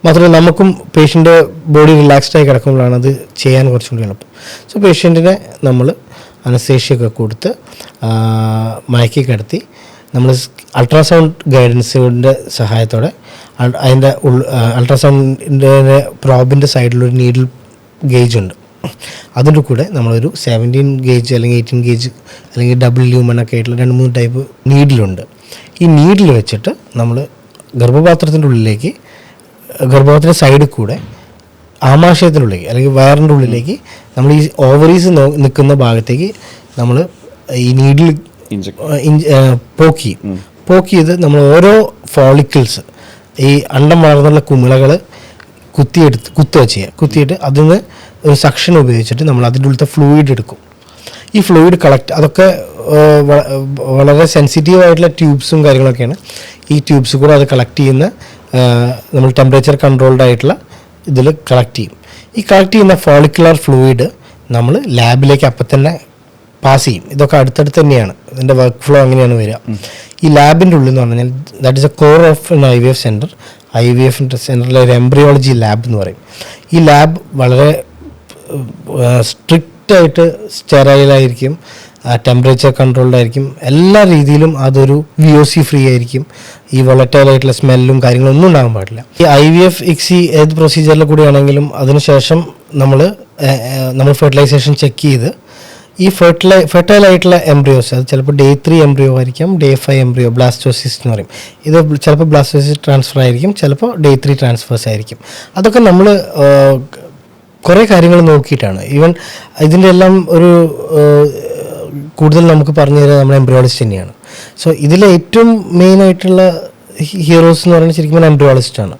മാത്രമല്ല നമുക്കും patient body relaxed ആയി കിടക്കുമ്പോഴാണ് അത് ചെയ്യാൻ കുറച്ചും കൂടി എളുപ്പം. സോ പേഷ്യൻറ്റിനെ നമ്മൾ അനസ്തേഷ്യൊക്കെ കൊടുത്ത് മയക്കി കിടത്തി നമ്മൾ അൾട്രാസൗണ്ട് ഗൈഡൻസിൻ്റെ സഹായത്തോടെ അതിൻ്റെ അൾട്രാസൗണ്ടിൻ്റെ പ്രോബിൻ്റെ സൈഡിലൊരു നീഡിൽ ഗേജ് ഉണ്ട്. അതിൻ്റെ കൂടെ നമ്മളൊരു 17 ഗേജ് അല്ലെങ്കിൽ 18 ഗേജ് അല്ലെങ്കിൽ ഡബിൾ ല്യൂമൻ ഒക്കെ ആയിട്ടുള്ള 2-3 ടൈപ്പ് നീഡിലുണ്ട്. ഈ നീഡിൽ വെച്ചിട്ട് നമ്മൾ ഗർഭപാത്രത്തിൻ്റെ ഉള്ളിലേക്ക്, ഗർഭപാത്രത്തിൻ്റെ സൈഡിൽ കൂടെ ആമാശയത്തിനുള്ളിലേക്ക് അല്ലെങ്കിൽ വയറിൻ്റെ ഉള്ളിലേക്ക് നമ്മൾ ഈ ഓവറീസ് നിൽക്കുന്ന ഭാഗത്തേക്ക് നമ്മൾ ഈ നീഡിൽ പോക്ക് ചെയ്ത് നമ്മൾ ഓരോ ഫോളിക്കിൾസ് ഈ അണ്ടം വളർന്നുള്ള കുമിളകൾ കുത്തിയിട്ട് അതിൽ നിന്ന് ഒരു സക്ഷൻ ഉപയോഗിച്ചിട്ട് നമ്മൾ അതിൻ്റെ ഉള്ളിലത്തെ ഫ്ലൂയിഡ് എടുക്കും. ഈ ഫ്ലൂയിഡ് കളക്ട്, അതൊക്കെ വളരെ സെൻസിറ്റീവ് ആയിട്ടുള്ള ട്യൂബ്സും കാര്യങ്ങളൊക്കെയാണ്. ഈ ട്യൂബ്സ് കൂടെ അത് കളക്ട് ചെയ്യുന്ന നമ്മൾ ടെമ്പറേച്ചർ കൺട്രോൾഡ് ആയിട്ടുള്ള ഇതിൽ കളക്ട് ചെയ്യും. ഈ കളക്ട് ചെയ്യുന്ന ഫോളിക്കുലർ ഫ്ലൂയിഡ് നമ്മൾ ലാബിലേക്ക് അപ്പം തന്നെ പാസ് ചെയ്യും. ഇതൊക്കെ അടുത്തടുത്ത് തന്നെയാണ്, ഇതിൻ്റെ വർക്ക് ഫ്ലോ അങ്ങനെയാണ് വരിക. ഈ ലാബിൻ്റെ ഉള്ളിൽ എന്ന് പറഞ്ഞാൽ that is A core of N IVF centre. IVF സെൻറ്ററിലെ ഒരു എംബ്രിയോളജി ലാബ് എന്ന് പറയും. ഈ ലാബ് വളരെ സ്ട്രിക്റ്റായിട്ട് സ്റ്റെറൈലായിരിക്കും, ടെമ്പറേച്ചർ കൺട്രോൾഡ് ആയിരിക്കും, എല്ലാ രീതിയിലും അതൊരു VOC ഫ്രീ ആയിരിക്കും. ഈ വൊളറ്റൈലായിട്ടുള്ള സ്മെല്ലും കാര്യങ്ങളൊന്നും ഉണ്ടാകാൻ പാടില്ല. ഈ IVF ICSI ഏത് പ്രൊസീജിയറിൽ കൂടിയാണെങ്കിലും അതിനുശേഷം നമ്മൾ ഫെർട്ടിലൈസേഷൻ ചെക്ക് ചെയ്ത് ഈ ഫെർട്ടൈലായിട്ടുള്ള എംബ്രിയോസ്, അത് ചിലപ്പോൾ Day 3 എംബ്രിയോ ആയിരിക്കും, Day 5 എംബ്രിയോ, ബ്ലാസ്റ്റോസിസ് എന്ന് പറയും. ഇത് ചിലപ്പോൾ ബ്ലാസ്റ്റോസിസ് ട്രാൻസ്ഫർ ആയിരിക്കും, ചിലപ്പോൾ Day 3 ട്രാൻസ്ഫേഴ്സ് ആയിരിക്കും. അതൊക്കെ നമ്മൾ കുറേ കാര്യങ്ങൾ നോക്കിയിട്ടാണ്. ഈവൻ ഇതിൻ്റെ എല്ലാം ഒരു കൂടുതൽ നമുക്ക് പറഞ്ഞു തരാൻ നമ്മുടെ എംബ്രിയോളജിസ്റ്റ് തന്നെയാണ്. സോ ഇതിലെ ഏറ്റവും മെയിൻ ആയിട്ടുള്ള ഹീറോസ് എന്ന് പറയുന്നത് ശരിക്കും എംബ്രിയോളജിസ്റ്റാണ്.